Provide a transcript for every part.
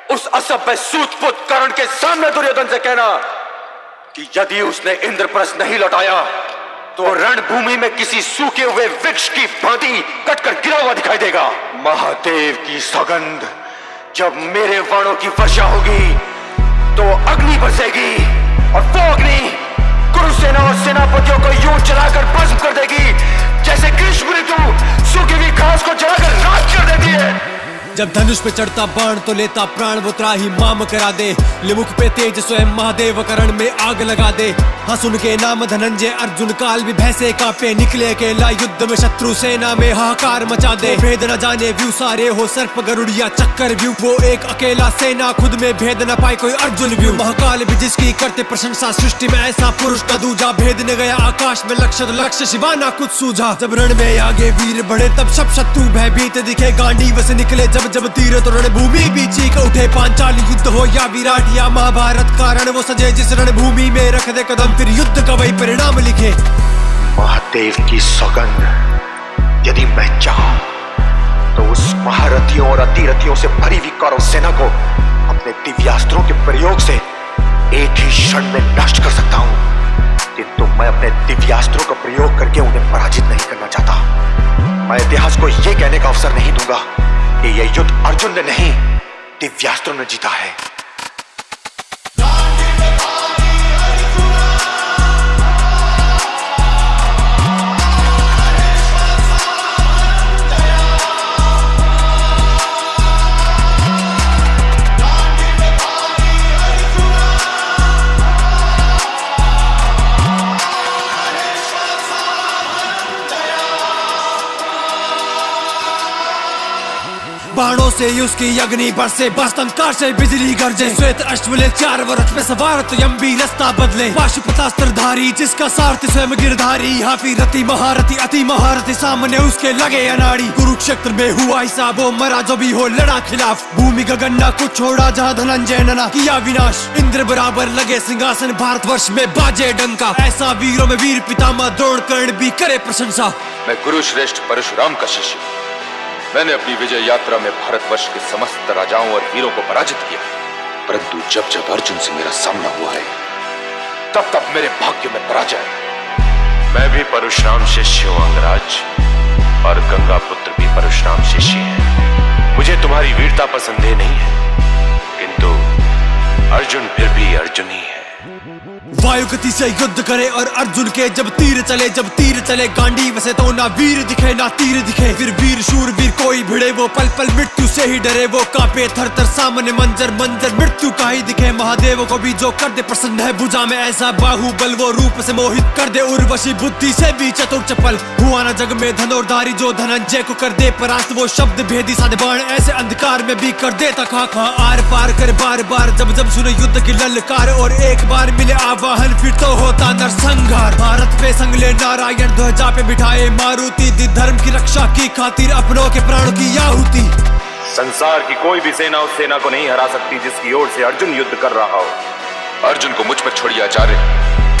उस असभ्य सूतपुत कर्ण के सामने दुर्योधन से कहना कि यदि उसने इंद्रप्रस्थ नहीं लौटाया तो रणभूमि में किसी सूखे हुए वृक्ष की भांति कटकर गिरा हुआ दिखाई देगा। महादेव की सौगंध, जब मेरे वाणों की वर्षा होगी तो अग्नि बरसेगी और वो अग्नि कुरुसेना और सेनापतियों को यूं जलाकर भस्म कर देगी जैसे ग्रीष्म ऋतु सूखी हुई घास को जलाकर राख कर देती है। जब धनुष पे चढ़ता बाण तो लेता प्राण वो त्राही माम करा दे, लिमुख पे तेज स्वयं महादेव करण में आग लगा दे। हाँ सुन के नाम धनंजय अर्जुन काल भी भैसे कांपे, निकले अकेला युद्ध में शत्रु सेना में हाहाकार मचा दे। भेद न जाने व्यू सारे हो सर्प गरुड़िया चक्कर व्यू, वो एक अकेला सेना खुद में भेद न पाए कोई अर्जुन व्यू। महाकाल भी जिसकी करते प्रशंसा, सृष्टि में ऐसा पुरुष न दूजा। भेद न गया आकाश में लक्ष्य तो लक्ष्य शिवाना कुछ सूझा। जब रण में आगे वीर बढ़े तब सब शत्रु भयभीत दिखे, गांडीव से निकले जब तीर तो रणभूमि भी चीख उठे। पांचाली युद्ध हो या विराट या महाभारत का रण वो सजे जिस रणभूमि में रख दे कदम, फिर युद्ध का वही परिणाम लिखे। महादेव की सौगंध, यदि मैं चाहूं तो उस महारथियों और अतिरथियों से भरी हुई कौरव सेना को अपने दिव्यास्त्रों के प्रयोग से एक ही क्षण में नष्ट कर सकता हूं, किंतु मैं अपने दिव्यास्त्रों का प्रयोग करके उन्हें पराजित नहीं करना चाहता। मैं इतिहास को यह कहने का अवसर नहीं दूंगा कि यह युद्ध अर्जुन ने नहीं दिव्यास्त्रों ने जीता है। बाणों से उसकी अग्नि बरसे, बस्तंकार से बिजली गरजे। श्वेत अश्वले चार वरथ में सवार तो यम्बी रास्ता बदले। पाशुपतास्त्रधारी जिसका सारथी स्वयं गिरधारी, हाफी रति महारथी अति महारथी सामने उसके लगे अनाड़ी। कुरुक्षेत्र में हुआ हिसाब वो मरा जो भी हो लड़ा खिलाफ। भूमि गगन ना कुछ छोड़ा जहाँ धनंजय ने ना किया विनाश। इंद्र बराबर लगे सिंहासन भारतवर्ष में बाजे डंका। ऐसा वीरों में वीर पितामह द्रोण कर्ण भी करे प्रशंसा। मैं गुरु श्रेष्ठ परशुराम का शिष्य, मैंने अपनी विजय यात्रा में भारतवर्ष के समस्त राजाओं और वीरों को पराजित किया, परंतु जब जब अर्जुन से मेरा सामना हुआ है तब तब मेरे भाग्य में पराजय। मैं भी परशुराम शिष्य हूं अंगराज, और गंगा पुत्र भी परशुराम शिष्य है। मुझे तुम्हारी वीरता पर संदेह नहीं है, किंतु अर्जुन फिर भी अर्जुन ही है। वायु गति से युद्ध करे और अर्जुन के जब तीर चले गांडीव से तो ना वीर दिखे ना तीर दिखे। फिर वीर शूर वीर कोई भिड़े, वो पल पल मृत्यु से ही डरे। वो कांपे थर थर सामने मंजर मृत्यु का ही दिखे। महादेव को भी जो कर दे प्रसन्न है, भुजा में ऐसा बाहुबल वो रूप से मोहित कर दे। उर्वशी बुद्धि से भी चतुर चपल, हुआ ना जग में धनुर्धारी जो धनंजय को कर दे परास्त। वो शब्द भेदी साधे बाण ऐसे अंधकार में भी कर देता खा आर पार कर बार बार। जब सुने युद्ध की ललकार और एक बार मिले आवाहन फिर तो होता नरसंहार। भारत पे संगले नारायण ध्वजा पे बिठाए मारुति, दी धर्म की रक्षा की खातिर अपनों के प्राणों की आहुति। संसार की कोई भी सेना उस सेना को नहीं हरा सकती जिसकी ओर से अर्जुन युद्ध कर रहा हो। अर्जुन को मुझ पर छोड़िए आचार्य।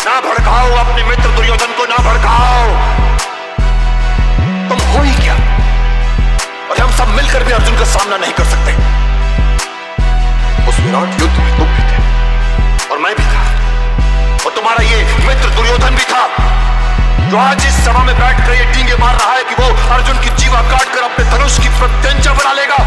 ना भड़काओ अपने मित्र दुर्योधन को, ना भड़काओ। तुम हो ही क्या, और हम सब मिलकर भी अर्जुन का सामना नहीं कर सकते। उस विराट युद्ध में तुम भी थे और मैं भी था, और तुम्हारा ये मित्र दुर्योधन भी था, जो आज इस सभा में बैठकर ये डींगे मार रहा है कि वो अर्जुन की जीवा काटकर अपने धनुष की प्रत्यंचा बना लेगा।